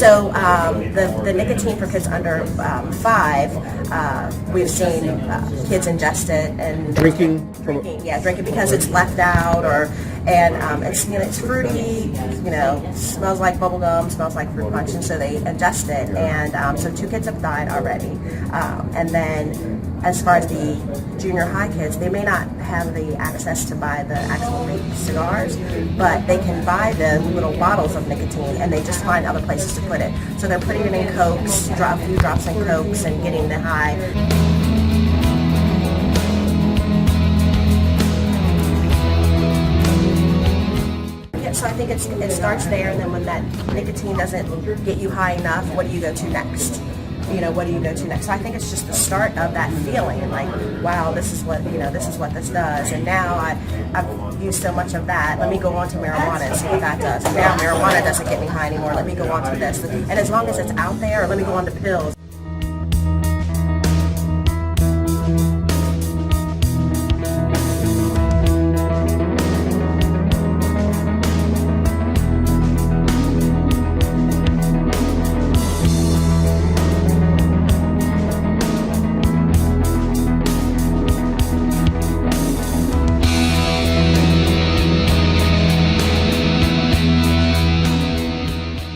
So the nicotine for kids under 5, we've seen kids ingest it and Drinking, drinking because it's left out, and it's fruity, smells like bubble gum, smells like fruit punch, and so they ingest it, and so 2 kids have died already, and then. As far as the junior high kids, they may not have the access to buy the actual vape cigars, but they can buy the little bottles of nicotine, and they just find other places to put it. So they're putting it in Cokes, a few drops in Cokes, and getting the high. So I think it starts there, and then when that nicotine doesn't get you high enough, what do you go to next? What do you go to next? So I think it's just the start of that feeling, like, wow, this is what this does. And now I've used so much of that. Let me go on to marijuana and see what that does. And now marijuana doesn't get me high anymore. Let me go on to this. And as long as it's out there, let me go on to pills.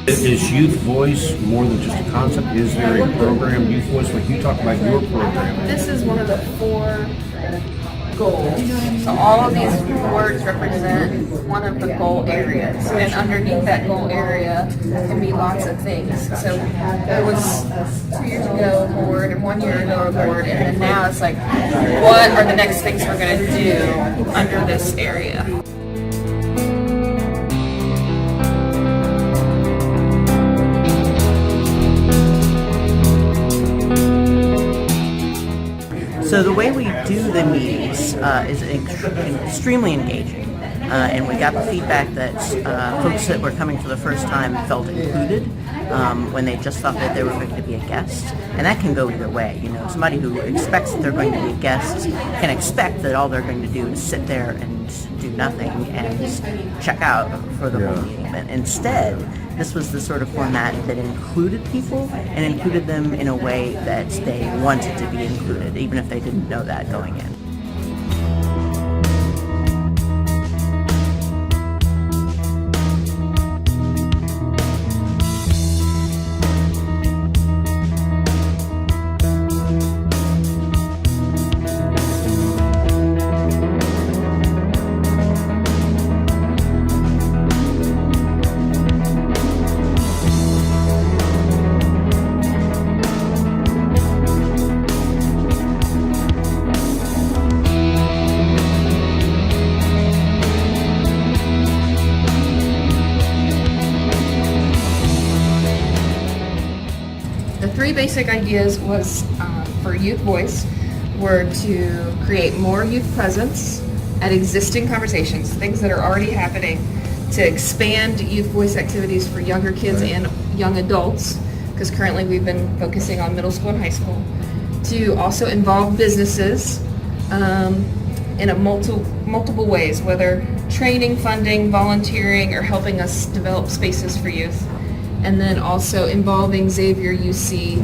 Is Youth Voice more than just a concept? Is there a program, Youth Voice, like you talked about your program? This is one of the 4 goals. So all of these words represent one of the goal areas, and underneath that goal area can be lots of things. So there was 2 years ago a board, and 1 year ago a board, and then now it's like, what are the next things we're going to do under this area? So the way we do the meetings is extremely engaging, and we got the feedback that folks that were coming for the first time felt included when they just thought that they were going to be a guest, and that can go either way. Somebody who expects that they're going to be a guest can expect that all they're going to do is sit there and do nothing and check out for the whole meeting. But instead, this was the sort of format that included people and included them in a way that they wanted to be included, even if they didn't know that going in. The 3 basic ideas was for Youth Voice were to create more youth presence at existing conversations, things that are already happening, to expand Youth Voice activities for younger kids and young adults, because currently we've been focusing on middle school and high school, to also involve businesses in multiple ways, whether training, funding, volunteering, or helping us develop spaces for youth. And then also involving Xavier, UC,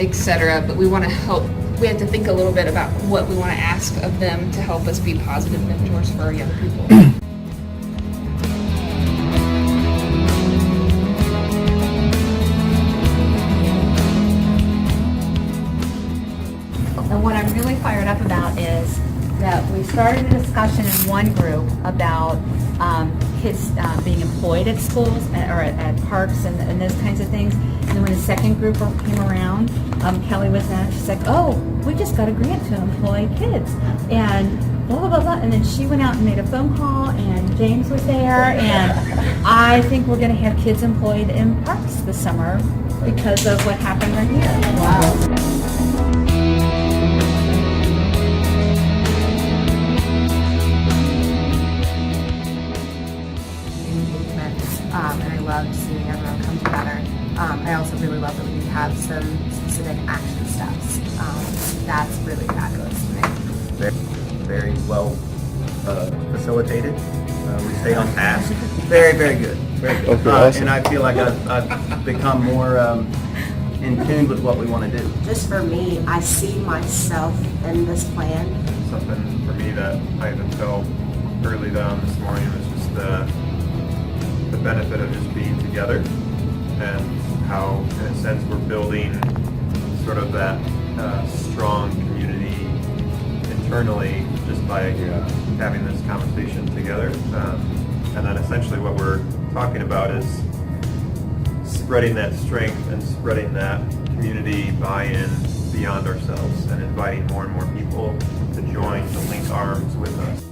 etc. But we want to help, we have to think a little bit about what we want to ask of them to help us be positive mentors for our young people. And what I'm really fired up about is that we started a discussion in one group about kids being employed at schools or at parks and those kinds of things. And then when the second group came around, Kelly was there. She's like, "Oh, we just got a grant to employ kids," and blah blah blah blah. And then she went out and made a phone call, and James was there. And I think we're going to have kids employed in parks this summer because of what happened right here. Wow. And I loved seeing everyone come together. I also really love that we have some specific action steps. That's really fabulous to me. Very well facilitated. We stayed on task. Very, very good. Very good. Okay, awesome. And I feel like I've become more in tune with what we want to do. Just for me, I see myself in this plan. Something for me that I even felt early on this morning was just the benefit of just being together, and how, in a sense, we're building sort of that strong community internally just by having this conversation together. And then essentially what we're talking about is spreading that strength and spreading that community buy-in beyond ourselves, and inviting more and more people to join, to link arms with us.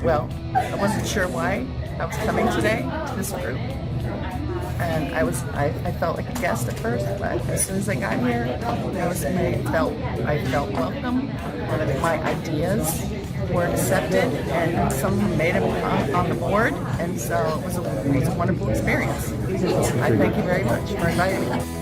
Well, I wasn't sure why I was coming today to this group, and I felt like a guest at first, but as soon as I got here, I felt welcome. My ideas were accepted, and some made it on the board, and so it was a wonderful experience. I thank you very much for inviting me.